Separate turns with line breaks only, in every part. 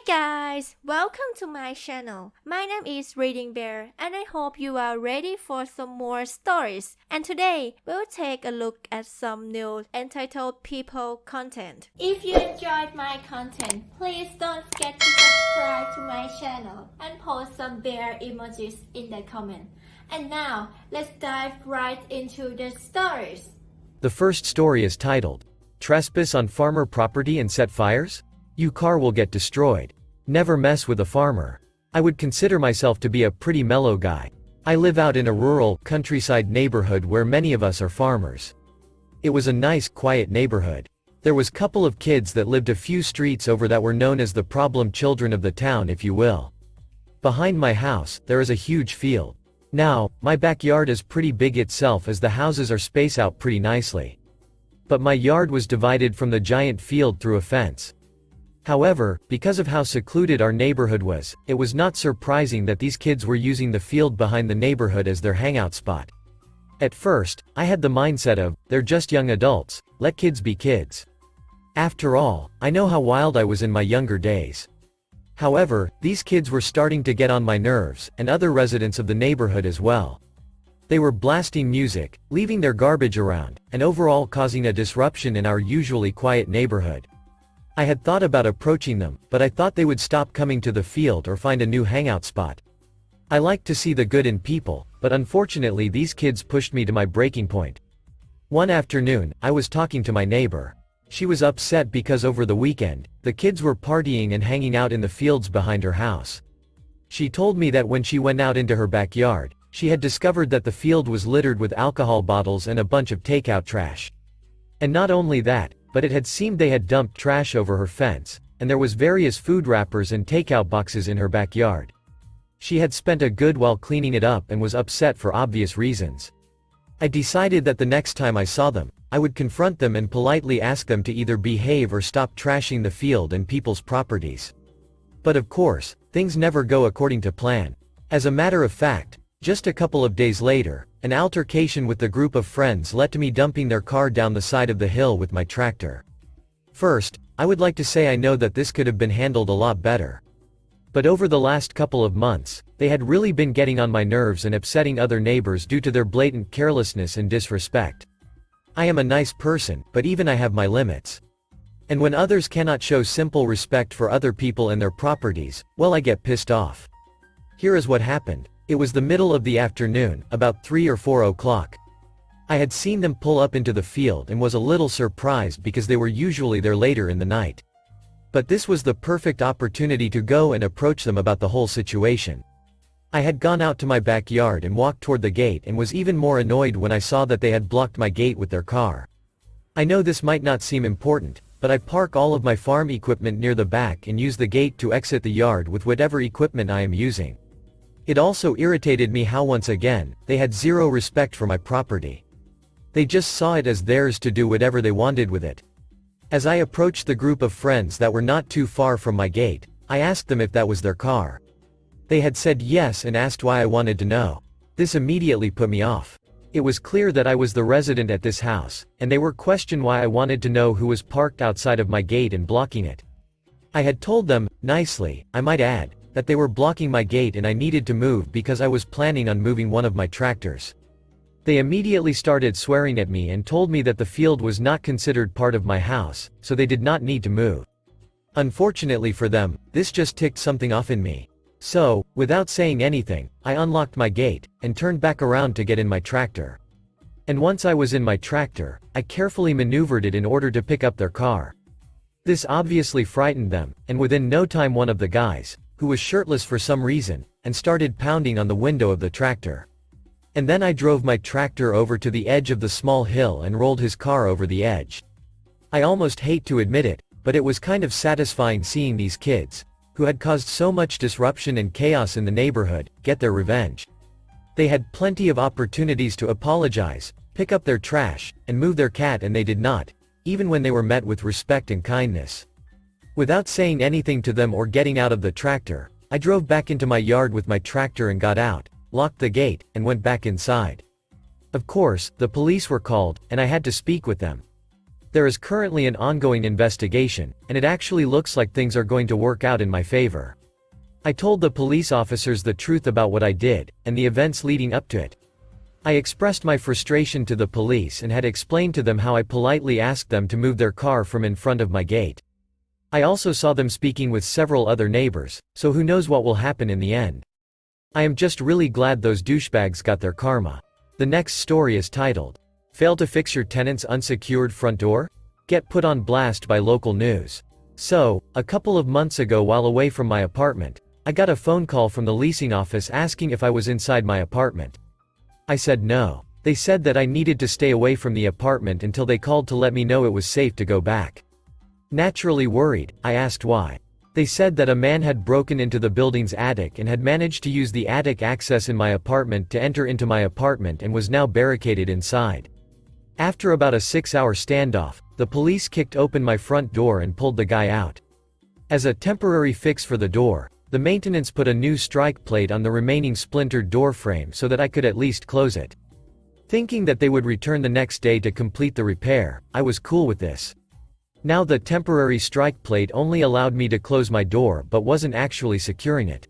Guys, welcome to my channel. My name is ReadingBear and I hope you are ready for some more stories. And today, we'll take a look at some new entitled people content. If you enjoyed my content, please don't forget to subscribe to my channel and post some bear emojis in the comment. And now, let's dive right into the stories.
The first story is titled, Trespass on Farmer Property and Set Fires? Your car will get destroyed. Never mess with a farmer. I would consider myself to be a pretty mellow guy. I live out in a rural, countryside neighborhood where many of us are farmers. It was a nice, quiet neighborhood. There was a couple of kids that lived a few streets over that were known as the problem children of the town, if you will. Behind my house, there is a huge field. Now, my backyard is pretty big itself as the houses are spaced out pretty nicely. But my yard was divided from the giant field through a fence. However, because of how secluded our neighborhood was, it was not surprising that these kids were using the field behind the neighborhood as their hangout spot. At first, I had the mindset of, they're just young adults, let kids be kids. After all, I know how wild I was in my younger days. However, these kids were starting to get on my nerves, and other residents of the neighborhood as well. They were blasting music, leaving their garbage around, and overall causing a disruption in our usually quiet neighborhood. I had thought about approaching them, but I thought they would stop coming to the field or find a new hangout spot. I like to see the good in people, but unfortunately these kids pushed me to my breaking point. One afternoon, I was talking to my neighbor. She was upset because over the weekend, the kids were partying and hanging out in the fields behind her house. She told me that when she went out into her backyard, she had discovered that the field was littered with alcohol bottles and a bunch of takeout trash. And not only that, but it had seemed they had dumped trash over her fence, and there was various food wrappers and takeout boxes in her backyard. She had spent a good while cleaning it up and was upset for obvious reasons. I decided that the next time I saw them, I would confront them and politely ask them to either behave or stop trashing the field and people's properties. But of course, things never go according to plan. As a matter of fact, just a couple of days later, an altercation with the group of friends led to me dumping their car down the side of the hill with my tractor. First, I would like to say I know that this could have been handled a lot better. But over the last couple of months, they had really been getting on my nerves and upsetting other neighbors due to their blatant carelessness and disrespect. I am a nice person, but even I have my limits. And when others cannot show simple respect for other people and their properties, well, I get pissed off. Here is what happened. It was the middle of the afternoon, about 3 or 4 o'clock. I had seen them pull up into the field and was a little surprised because they were usually there later in the night. But this was the perfect opportunity to go and approach them about the whole situation. I had gone out to my backyard and walked toward the gate and was even more annoyed when I saw that they had blocked my gate with their car. I know this might not seem important, but I park all of my farm equipment near the back and use the gate to exit the yard with whatever equipment I am using. It also irritated me how once again, they had zero respect for my property. They just saw it as theirs to do whatever they wanted with it. As I approached the group of friends that were not too far from my gate, I asked them if that was their car. They had said yes and asked why I wanted to know. This immediately put me off. It was clear that I was the resident at this house, and they were questioning why I wanted to know who was parked outside of my gate and blocking it. I had told them, nicely, I might add, that they were blocking my gate and I needed to move because I was planning on moving one of my tractors. They immediately started swearing at me and told me that the field was not considered part of my house, so they did not need to move. Unfortunately for them, this just ticked something off in me. So, without saying anything, I unlocked my gate, and turned back around to get in my tractor. And once I was in my tractor, I carefully maneuvered it in order to pick up their car. This obviously frightened them, and within no time one of the guys, who was shirtless for some reason, and started pounding on the window of the tractor. And then I drove my tractor over to the edge of the small hill and rolled his car over the edge. I almost hate to admit it, but it was kind of satisfying seeing these kids, who had caused so much disruption and chaos in the neighborhood, get their revenge. They had plenty of opportunities to apologize, pick up their trash, and move their cat, and they did not, even when they were met with respect and kindness. Without saying anything to them or getting out of the tractor, I drove back into my yard with my tractor and got out, locked the gate, and went back inside. Of course, the police were called, and I had to speak with them. There is currently an ongoing investigation, and it actually looks like things are going to work out in my favor. I told the police officers the truth about what I did, and the events leading up to it. I expressed my frustration to the police and had explained to them how I politely asked them to move their car from in front of my gate. I also saw them speaking with several other neighbors, so who knows what will happen in the end. I am just really glad those douchebags got their karma. The next story is titled, Fail to Fix Your Tenant's Unsecured Front Door? Get put on blast by local news. So, a couple of months ago while away from my apartment, I got a phone call from the leasing office asking if I was inside my apartment. I said no. They said that I needed to stay away from the apartment until they called to let me know it was safe to go back. Naturally worried, I asked why. They said that a man had broken into the building's attic and had managed to use the attic access in my apartment to enter into my apartment and was now barricaded inside. After about a 6-hour standoff, the police kicked open my front door and pulled the guy out. As a temporary fix for the door, the maintenance put a new strike plate on the remaining splintered door frame so that I could at least close it. Thinking that they would return the next day to complete the repair, I was cool with this. Now the temporary strike plate only allowed me to close my door but wasn't actually securing it.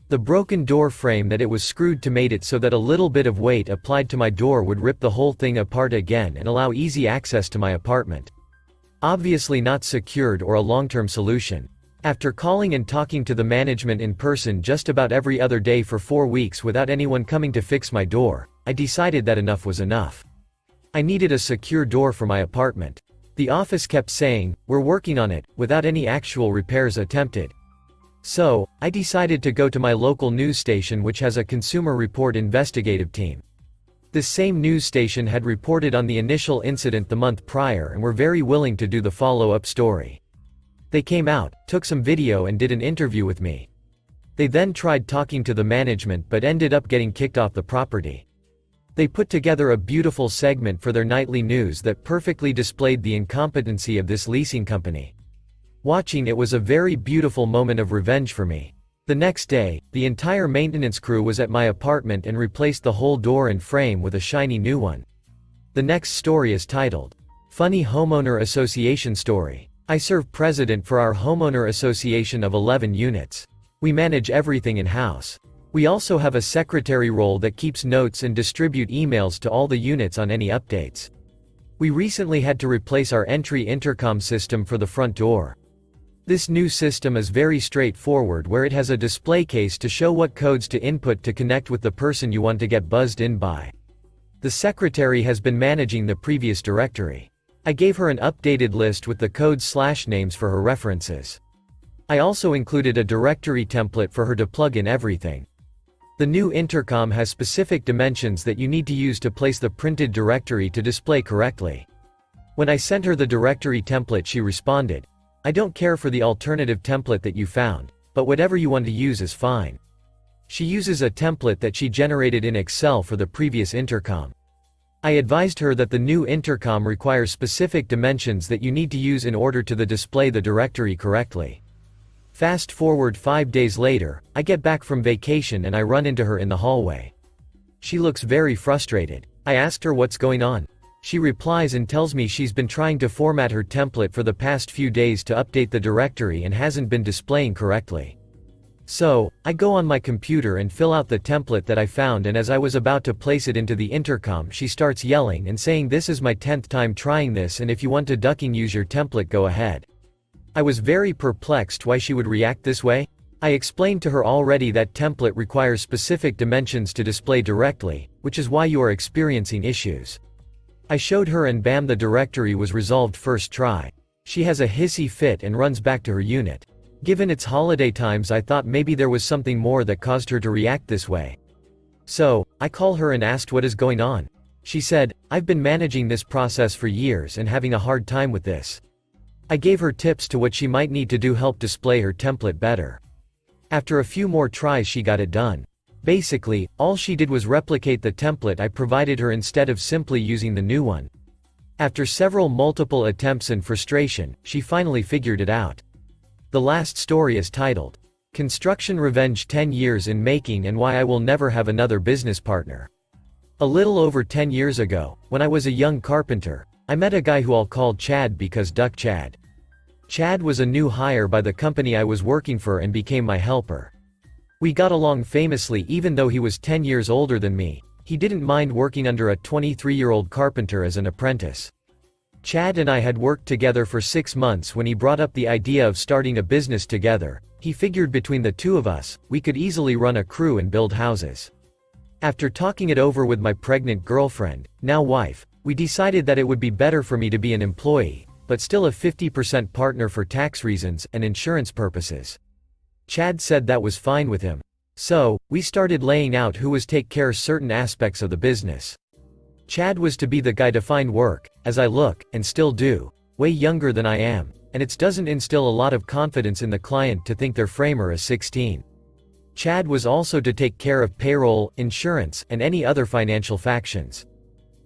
The broken door frame that it was screwed to made it so that a little bit of weight applied to my door would rip the whole thing apart again and allow easy access to my apartment. Obviously not secured or a long-term solution. After calling and talking to the management in person just about every other day for 4 weeks without anyone coming to fix my door, I decided that enough was enough. I needed a secure door for my apartment. The office kept saying, "We're working on it," without any actual repairs attempted. So, I decided to go to my local news station which has a Consumer Report investigative team. This same news station had reported on the initial incident the month prior and were very willing to do the follow-up story. They came out, took some video and did an interview with me. They then tried talking to the management but ended up getting kicked off the property. They put together a beautiful segment for their nightly news that perfectly displayed the incompetency of this leasing company. Watching it was a very beautiful moment of revenge for me. The next day, the entire maintenance crew was at my apartment and replaced the whole door and frame with a shiny new one. The next story is titled, Funny Homeowner Association Story. I serve president for our homeowner association of 11 units. We manage everything in-house. We also have a secretary role that keeps notes and distribute emails to all the units on any updates. We recently had to replace our entry intercom system for the front door. This new system is very straightforward where it has a display case to show what codes to input to connect with the person you want to get buzzed in by. The secretary has been managing the previous directory. I gave her an updated list with the codes/names for her references. I also included a directory template for her to plug in everything. The new intercom has specific dimensions that you need to use to place the printed directory to display correctly. When I sent her the directory template she responded, "I don't care for the alternative template that you found, but whatever you want to use is fine." She uses a template that she generated in Excel for the previous intercom. I advised her that the new intercom requires specific dimensions that you need to use in order to display the directory correctly. Fast forward 5 days later, I get back from vacation and I run into her in the hallway. She looks very frustrated. I asked her what's going on. She replies and tells me she's been trying to format her template for the past few days to update the directory and hasn't been displaying correctly. So, I go on my computer and fill out the template that I found, and as I was about to place it into the intercom she starts yelling and saying this is my 10th time trying this and if you want to ducking use your template go ahead. I was very perplexed why she would react this way. I explained to her already that template requires specific dimensions to display directly, which is why you are experiencing issues. I showed her and bam, the directory was resolved first try. She has a hissy fit and runs back to her unit. Given it's holiday times I thought maybe there was something more that caused her to react this way. So, I call her and asked what is going on. She said, "I've been managing this process for years and having a hard time with this." I gave her tips to what she might need to do help display her template better. After a few more tries she got it done. Basically, all she did was replicate the template I provided her instead of simply using the new one. After several multiple attempts and frustration, she finally figured it out. The last story is titled, Construction Revenge 10 Years in Making and Why I Will Never Have Another Business Partner. A little over 10 years ago, when I was a young carpenter, I met a guy who I'll call Chad because Duck Chad. Chad was a new hire by the company I was working for and became my helper. We got along famously even though he was 10 years older than me. He didn't mind working under a 23-year-old carpenter as an apprentice. Chad and I had worked together for 6 months when he brought up the idea of starting a business together. He figured between the two of us, we could easily run a crew and build houses. After talking it over with my pregnant girlfriend, now wife, we decided that it would be better for me to be an employee, but still a 50% partner for tax reasons and insurance purposes. Chad said that was fine with him. So, we started laying out who was take care of certain aspects of the business. Chad was to be the guy to find work, as I look, and still do, way younger than I am, and it doesn't instill a lot of confidence in the client to think their framer is 16. Chad was also to take care of payroll, insurance, and any other financial factions.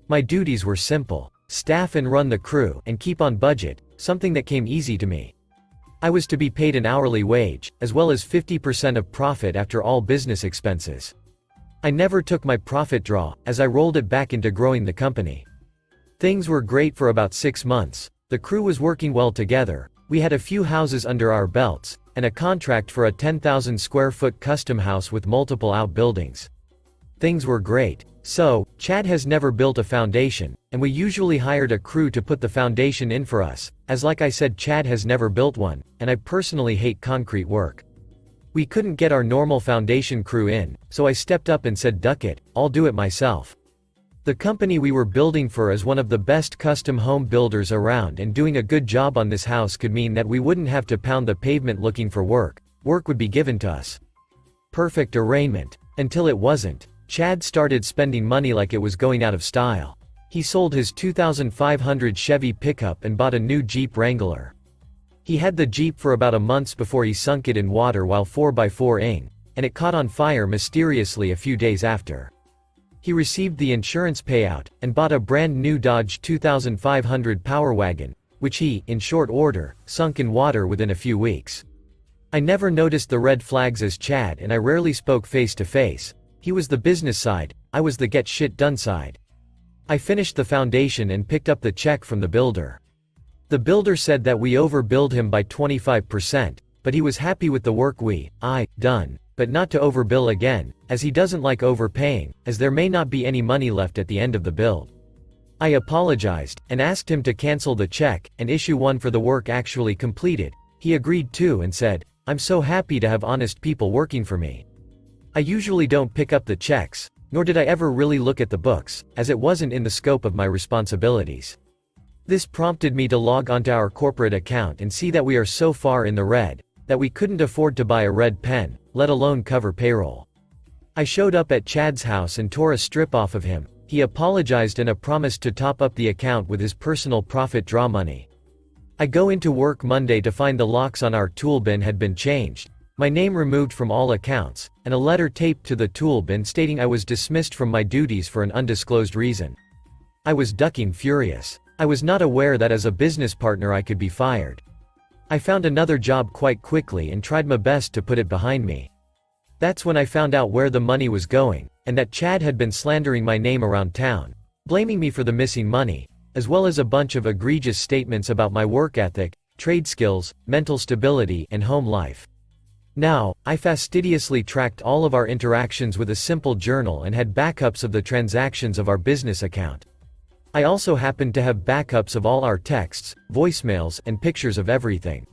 My duties were simple: staff and run the crew, and keep on budget, something that came easy to me. I was to be paid an hourly wage, as well as 50% of profit after all business expenses. I never took my profit draw, as I rolled it back into growing the company. Things were great for about 6 months, the crew was working well together, we had a few houses under our belts, and a contract for a 10,000 square foot custom house with multiple outbuildings. Things were great. So, Chad has never built a foundation, and we usually hired a crew to put the foundation in for us, as like I said Chad has never built one, and I personally hate concrete work. We couldn't get our normal foundation crew in, so I stepped up and said duck it, I'll do it myself. The company we were building for is one of the best custom home builders around, and doing a good job on this house could mean that we wouldn't have to pound the pavement looking for work. Work would be given to us. Perfect arrangement. Until it wasn't. Chad started spending money like it was going out of style. He sold his 2500 Chevy pickup and bought a new Jeep Wrangler. He had the Jeep for about a month before he sunk it in water while 4x4ing, and it caught on fire mysteriously a few days after. He received the insurance payout, and bought a brand new Dodge 2500 Power Wagon, which he, in short order, sunk in water within a few weeks. I never noticed the red flags as Chad, and I rarely spoke face to face. He was the business side, I was the get shit done side. I finished the foundation and picked up the check from the builder. The builder said that we overbilled him by 25%, but he was happy with the work done, but not to overbill again, as he doesn't like overpaying, as there may not be any money left at the end of the build. I apologized, and asked him to cancel the check, and issue one for the work actually completed. He agreed too and said, "I'm so happy to have honest people working for me." I usually don't pick up the checks, nor did I ever really look at the books, as it wasn't in the scope of my responsibilities. This prompted me to log onto our corporate account and see that we are so far in the red, that we couldn't afford to buy a red pen, let alone cover payroll. I showed up at Chad's house and tore a strip off of him. He apologized and promised to top up the account with his personal profit draw money. I go into work Monday to find the locks on our tool bin had been changed, my name removed from all accounts, and a letter taped to the tool bin stating I was dismissed from my duties for an undisclosed reason. I was ducking furious. I was not aware that as a business partner I could be fired. I found another job quite quickly and tried my best to put it behind me. That's when I found out where the money was going, and that Chad had been slandering my name around town, blaming me for the missing money, as well as a bunch of egregious statements about my work ethic, trade skills, mental stability, and home life. Now, I fastidiously tracked all of our interactions with a simple journal and had backups of the transactions of our business account. I also happened to have backups of all our texts, voicemails, and pictures of everything.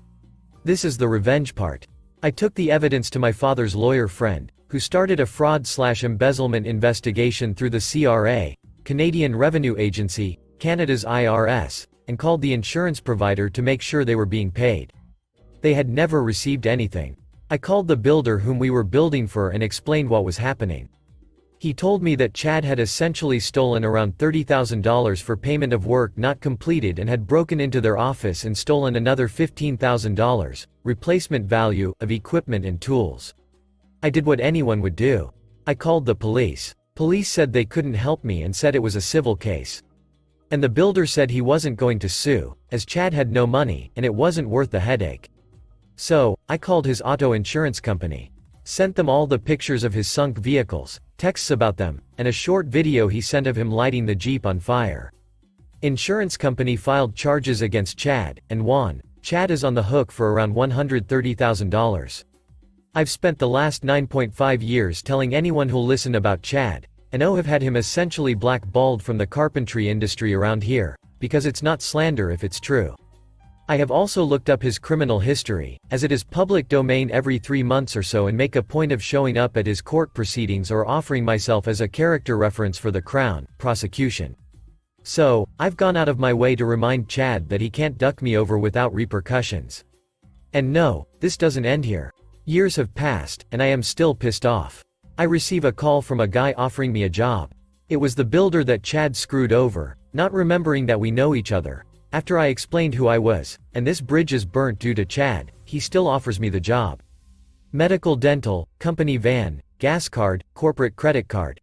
This is the revenge part. I took the evidence to my father's lawyer friend, who started a fraud/embezzlement investigation through the CRA, Canadian Revenue Agency, Canada's IRS, and called the insurance provider to make sure they were being paid. They had never received anything. I called the builder whom we were building for and explained what was happening. He told me that Chad had essentially stolen around $30,000 for payment of work not completed and had broken into their office and stolen another $15,000, replacement value, of equipment and tools. I did what anyone would do. I called the police. Police said they couldn't help me and said it was a civil case. And the builder said he wasn't going to sue, as Chad had no money, and it wasn't worth the headache. So, I called his auto insurance company. Sent them all the pictures of his sunk vehicles, texts about them, and a short video he sent of him lighting the Jeep on fire. Insurance company filed charges against Chad, and won. Chad is on the hook for around $130,000. I've spent the last 9.5 years telling anyone who'll listen about Chad, and have had him essentially blackballed from the carpentry industry around here, because it's not slander if it's true. I have also looked up his criminal history, as it is public domain every 3 months or so, and make a point of showing up at his court proceedings or offering myself as a character reference for the Crown prosecution. So, I've gone out of my way to remind Chad that he can't duck me over without repercussions. And no, this doesn't end here. Years have passed, and I am still pissed off. I receive a call from a guy offering me a job. It was the builder that Chad screwed over, not remembering that we know each other. After I explained who I was, and this bridge is burnt due to Chad, he still offers me the job. Medical, dental, company van, gas card, corporate credit card.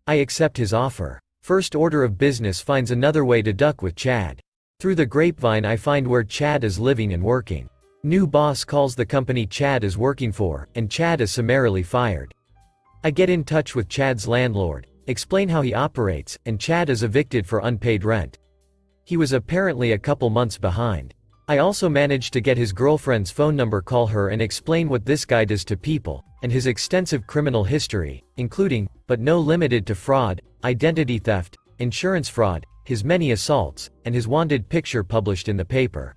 I accept his offer. First order of business finds another way to duck with Chad. Through the grapevine I find where Chad is living and working. New boss calls the company Chad is working for, and Chad is summarily fired. I get in touch with Chad's landlord, explain how he operates, and Chad is evicted for unpaid rent. He was apparently a couple months behind. I also managed to get his girlfriend's phone number, call her, and explain what this guy does to people, and his extensive criminal history, including, but no limited to fraud, identity theft, insurance fraud, his many assaults, and his wanted picture published in the paper.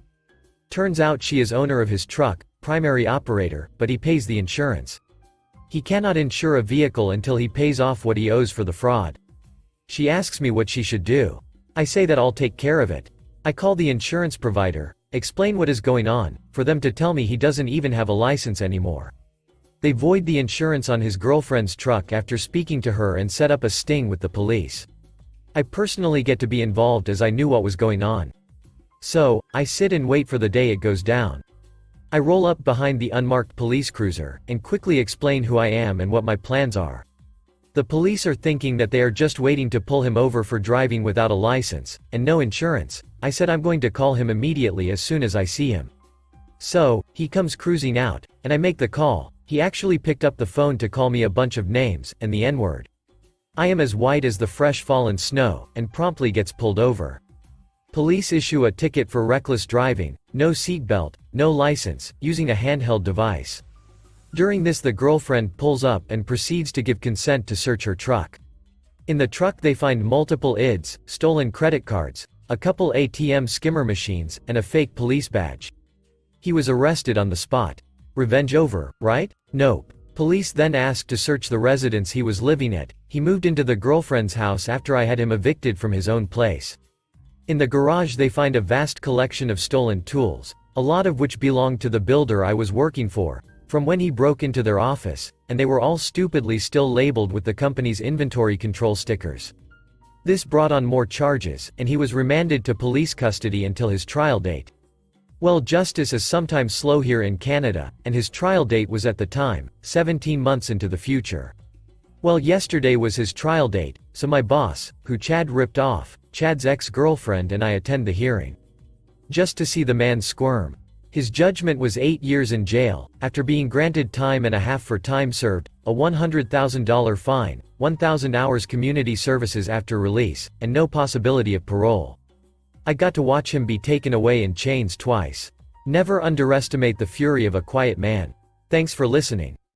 Turns out she is owner of his truck, primary operator, but he pays the insurance. He cannot insure a vehicle until he pays off what he owes for the fraud. She asks me what she should do. I say that I'll take care of it. I call the insurance provider, explain what is going on, for them to tell me he doesn't even have a license anymore. They void the insurance on his girlfriend's truck after speaking to her and set up a sting with the police. I personally get to be involved as I knew what was going on. So, I sit and wait for the day it goes down. I roll up behind the unmarked police cruiser, and quickly explain who I am and what my plans are. The police are thinking that they are just waiting to pull him over for driving without a license, and no insurance. I said I'm going to call him immediately as soon as I see him. So, he comes cruising out, and I make the call. He actually picked up the phone to call me a bunch of names, and the N-word. I am as white as the fresh fallen snow, and promptly gets pulled over. Police issue a ticket for reckless driving, no seatbelt, no license, using a handheld device. During this the girlfriend pulls up and proceeds to give consent to search her truck. In the truck they find multiple IDs, stolen credit cards, a couple ATM skimmer machines, and a fake police badge. He was arrested on the spot. Revenge over, right? Nope. Police then asked to search the residence he was living at. He moved into the girlfriend's house after I had him evicted from his own place. In the garage they find a vast collection of stolen tools, a lot of which belonged to the builder I was working for, from when he broke into their office, and they were all stupidly still labeled with the company's inventory control stickers. This brought on more charges, and he was remanded to police custody until his trial date. Well, justice is sometimes slow here in Canada, and his trial date was at the time, 17 months into the future. Well, yesterday was his trial date, so my boss, who Chad ripped off, Chad's ex-girlfriend, and I attend the hearing. Just to see the man squirm. His judgment was 8 years in jail, after being granted time and a half for time served, a $100,000 fine, 1,000 hours community services after release, and no possibility of parole. I got to watch him be taken away in chains twice. Never underestimate the fury of a quiet man. Thanks for listening.